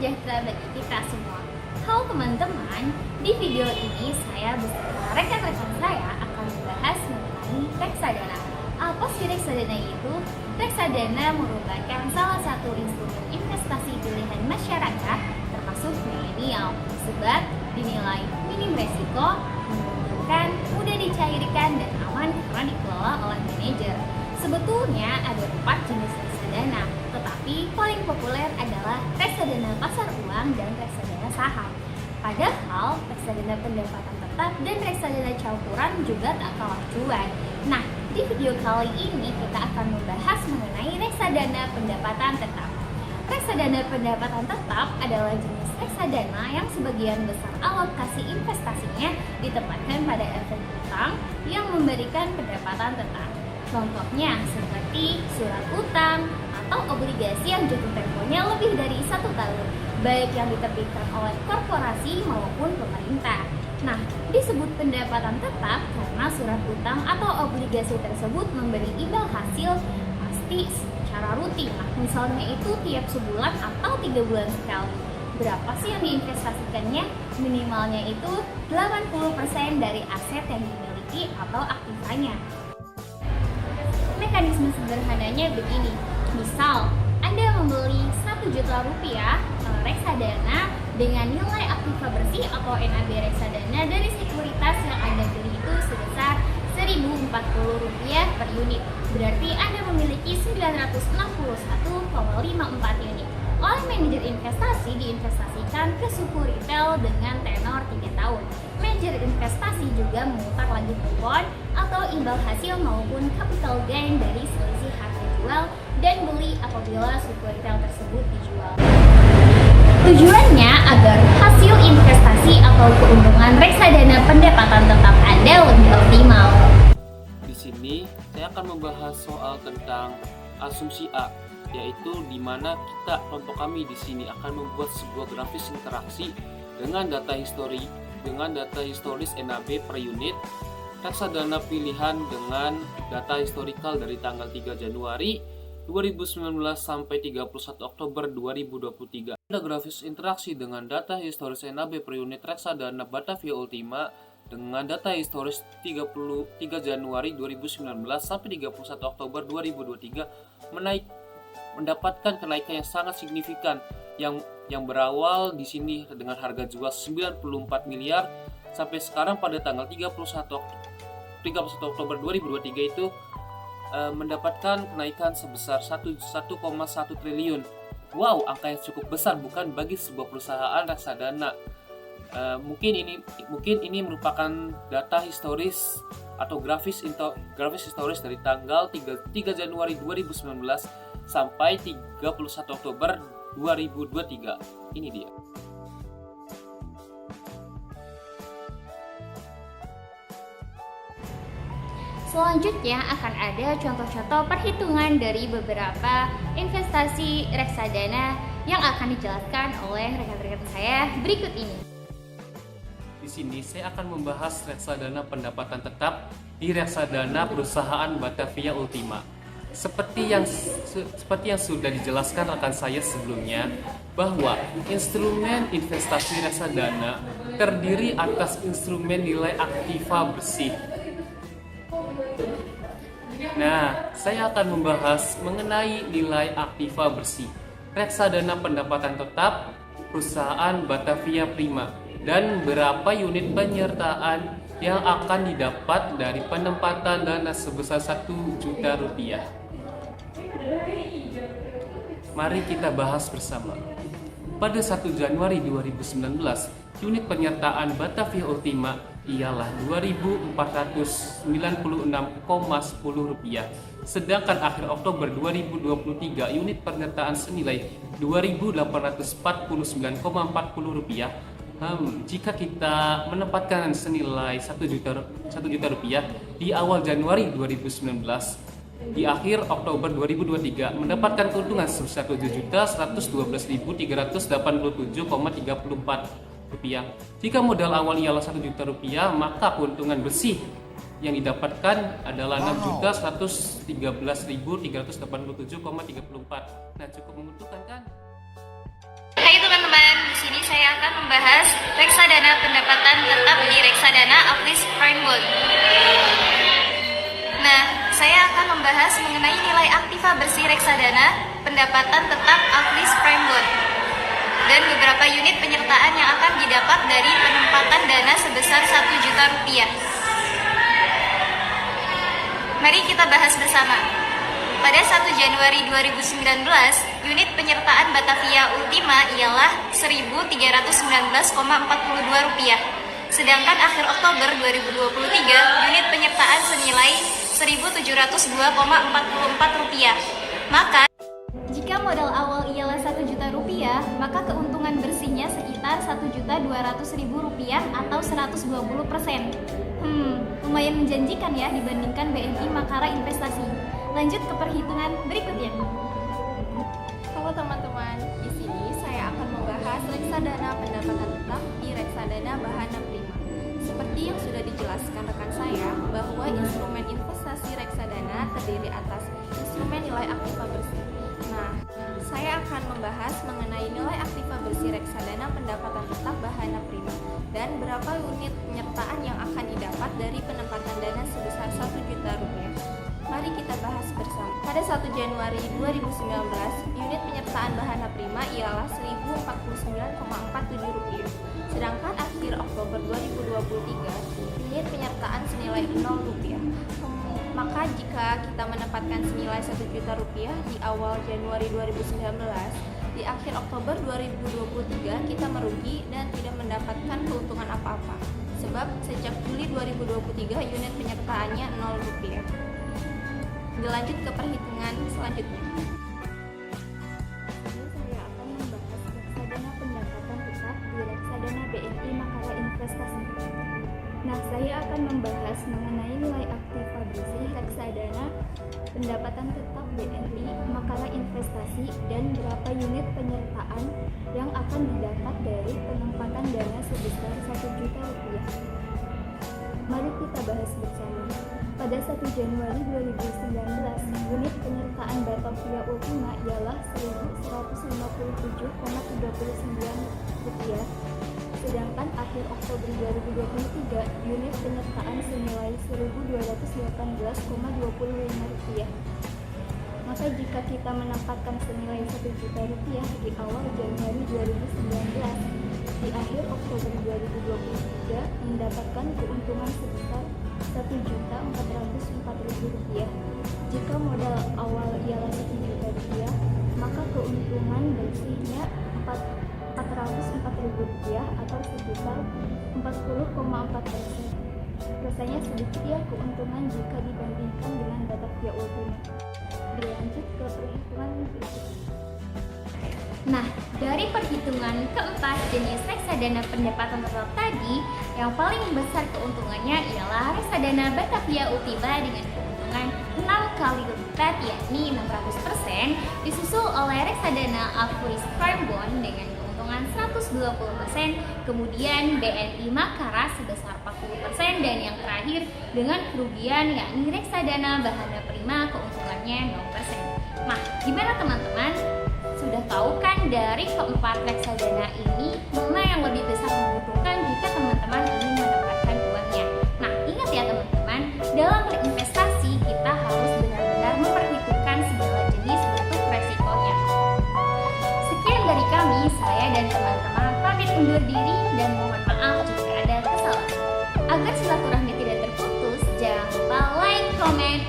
sejahtera bagi kita semua. Halo teman-teman, di video ini saya beserta rekan-rekan saya akan membahas mengenai reksadana. Apa sih reksadana itu? Reksadana merupakan salah satu instrumen investasi pilihan masyarakat termasuk milenial, sebab dinilai minim resiko, menguntungkan, mudah dicairkan, dan aman karena dikelola oleh manajer. Sebetulnya ada 4 jenis reksadana, tetapi paling populer adalah reksadana pasar uang dan reksadana saham. Padahal reksadana pendapatan tetap dan reksadana campuran juga tak kalah cuan. Nah, di video kali ini kita akan membahas mengenai reksadana pendapatan tetap. Reksadana pendapatan tetap adalah jenis reksadana yang sebagian besar alokasi investasinya ditempatkan pada efek utang yang memberikan pendapatan tetap. Contohnya seperti surat utang atau obligasi yang jatuh temponya lebih dari 1 tahun, baik yang diterbitkan oleh korporasi maupun pemerintah. Nah, disebut pendapatan tetap karena surat utang atau obligasi tersebut memberi imbal hasil pasti secara rutin. Nah, misalnya itu tiap sebulan atau 3 bulan sekali. Berapa sih yang diinvestasikannya? Minimalnya itu 80% dari aset yang dimiliki atau aktifanya. Mekanisme sederhananya begini, misal Anda membeli 1 juta rupiah reksadana dengan nilai aktiva bersih atau NAB reksadana dari sekuritas yang Anda beli itu sebesar Rp1.040 per unit. Berarti Anda memiliki 961,54 unit. Oleh manajer investasi diinvestasikan ke suku retail dengan tenor 3 tahun. Manajer investasi juga memutar lagi kupon atau imbal hasil maupun capital gain dari selisih harga jual dan beli apabila suku retail tersebut dijual. Tujuannya agar hasil investasi atau keuntungan reksadana pendapatan tetap Anda lebih optimal. Di sini saya akan membahas soal tentang asumsi A, yaitu di mana kelompok kami di sini akan membuat sebuah grafis interaksi dengan data historis NAB per unit reksadana pilihan dengan data historikal dari tanggal 3 Januari 2019 sampai 31 Oktober 2023. Ada grafis interaksi dengan data historis NAB per unit reksadana Batavia Ultima dengan data historis 3 Januari 2019 sampai 31 Oktober 2023 mendapatkan kenaikan yang sangat signifikan yang berawal di sini dengan harga jual 94 miliar sampai sekarang pada tanggal 31 Oktober 2023 itu mendapatkan kenaikan sebesar 1,1 triliun. Wow, angka yang cukup besar bukan bagi sebuah perusahaan reksadana. Mungkin ini merupakan data historis atau grafis historis dari tanggal 3 Januari 2019 sampai 31 Oktober 2023. Ini dia. Selanjutnya akan ada contoh-contoh perhitungan dari beberapa investasi reksadana yang akan dijelaskan oleh rekan-rekan saya berikut ini. Di sini saya akan membahas reksadana pendapatan tetap di reksadana perusahaan Batavia Ultima. Seperti yang sudah dijelaskan rekan saya sebelumnya, bahwa instrumen investasi reksadana terdiri atas instrumen nilai aktiva bersih. Nah, saya akan membahas mengenai nilai aktiva bersih reksadana pendapatan tetap perusahaan Batavia Prima dan berapa unit penyertaan yang akan didapat dari penempatan dana sebesar 1 juta rupiah. Mari kita bahas bersama. Pada 1 Januari 2019, unit penyertaan Batavia Ultima ialah Rp2.496,10. Sedangkan akhir Oktober 2023, unit penyertaan senilai Rp2.849,40. Jika kita menempatkan senilai 1 juta rupiah di awal Januari 2019, di akhir Oktober 2023 mendapatkan keuntungan sebesar Rp7.127.87,34. Jika modal awal ialah 1 juta rupiah, maka keuntungan bersih yang didapatkan adalah Rp6.113.387,34. Nah, cukup menguntungkan kan? Hai teman-teman, akan membahas reksadana pendapatan tetap di reksadana Aplis Prime Bond. Nah, saya akan membahas mengenai nilai aktiva bersih reksadana pendapatan tetap Aplis Prime Bond dan beberapa unit penyertaan yang akan didapat dari penempatan dana sebesar 1 juta rupiah. Mari kita bahas bersama. Pada 1 Januari 2019, unit penyertaan Batavia Ultima ialah Rp1.319,42. Sedangkan akhir Oktober 2023, unit penyertaan senilai Rp1.702,44. Maka, jika modal awal ialah Rp1 juta, maka keuntungan bersihnya sekitar Rp1.200.000 atau 120%. Lumayan menjanjikan ya dibandingkan BNI Makara Investasi. Lanjut ke perhitungan berikutnya. Halo teman-teman, di sini saya akan membahas reksadana pendapatan tetap di reksadana Bahana Prima. Seperti yang sudah dijelaskan rekan saya, bahwa instrumen investasi reksadana terdiri atas instrumen nilai aktiva bersih. Nah, saya akan membahas mengenai nilai aktiva bersih reksadana pendapatan tetap Bahana Prima dan berapa unit penyertaan yang akan didapat dari penempatan dana sebesar Rp1 juta. Mari kita bahas bersama. Pada 1 Januari 2019, unit penyertaan Bahana Prima ialah Rp1.049,47. Sedangkan akhir Oktober 2023, unit penyertaan senilai Rp0. Maka jika kita menempatkan senilai Rp1 juta di awal Januari 2019, di akhir Oktober 2023 kita merugi dan tidak mendapatkan keuntungan apa-apa. Sebab sejak Juli 2023 unit penyertaannya Rp0. Dilanjut ke perhitungan selanjutnya. Saya akan membahas reksadana pendapatan tetap di reksadana BNI Makara Investasi. Nah, saya akan membahas mengenai nilai aktiva bersih reksadana pendapatan tetap BNI Makara Investasi dan berapa unit penyertaan yang akan didapat dari penempatan dana sebesar Rp1 juta. Mari kita bahas bersama. Pada 1 Januari 2019, unit penyertaan Batavia Ultima ialah Rp1.157,39. Sedangkan akhir Oktober 2023, unit penyertaan senilai Rp1.218,25. Maka jika kita menempatkan senilai Rp1 juta di awal Januari 2019, di akhir Oktober 2023 mendapatkan keuntungan sebesar Rp1.404.000. Jika modal awal ialah Rp1 juta, maka keuntungan bersihnya Rp404.000 atau sekitar 40,4%. Rasanya sedikit ya keuntungan jika dibandingkan dengan Batavia Ultima. Dilanjut ke perhitungan berikutnya. Nah, dari perhitungan keempat jenis reksadana pendapatan tetap tadi, yang paling besar keuntungannya ialah reksadana Batavia Ultima dengan keuntungan 6 kali lipat yakni 600%, disusul oleh reksadana Aplis Prime Bond dengan keuntungan 120%, kemudian BNI Makara sebesar 40%, dan yang terakhir dengan kerugian yakni reksadana Bahana Prima keuntungannya 0%. Nah, gimana teman-teman? Sudah tahu kan dari keempat reksadana ini mana yang lebih besar menguntungkan jika teman-teman ingin mendapatkan uangnya. Nah, ingat ya teman-teman, dalam berinvestasi kita harus benar-benar memperhitungkan segala jenis bentuk resikonya. Sekian dari kami, saya dan teman-teman pamit undur diri dan mohon maaf jika ada kesalahan. Agar silaturahmi tidak terputus, jangan lupa like, comment,